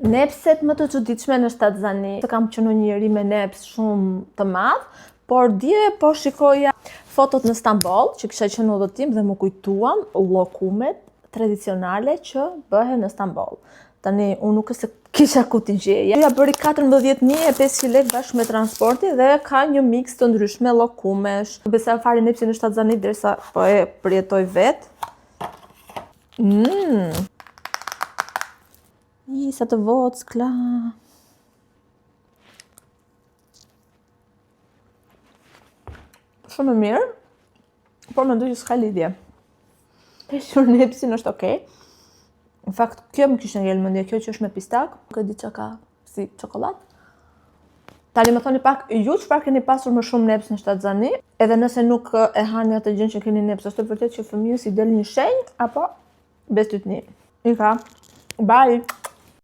Nepset më të çuditshme në Shtatzani. Të kam qenë një njeri me neps shumë të madh, por dje po shikoja fotot në Stamboll, që kisha qenë në udhëtim dhe më kujtuan llokumet tradicionale që bëhen në Stamboll. Tani unë nuk e se kisha ku t'i gjeja. Ja bëri 14.500 lekë bashkë me transporti dhe ka një mix të ndryshme llokumesh. Besa fare nepsin në Shtatzani derisa po e përjetoj vet. Sa të vockla. Shumë e mirë, por mendoj që s'ka lidhje. Peshur nepsin është okej. Në fakt, kjo më kishte ngel mendje, kjo që është me pistak, nuk e di çka ka si çokoladë. Tani më thoni pak, ju çfarë keni pasur më shumë neps në Shtatzani? Edhe nëse nuk e hani atë gjën që keni neps, është e vërtetë që fëmijës i del një shenjë apo bestytni? Ika. Bye.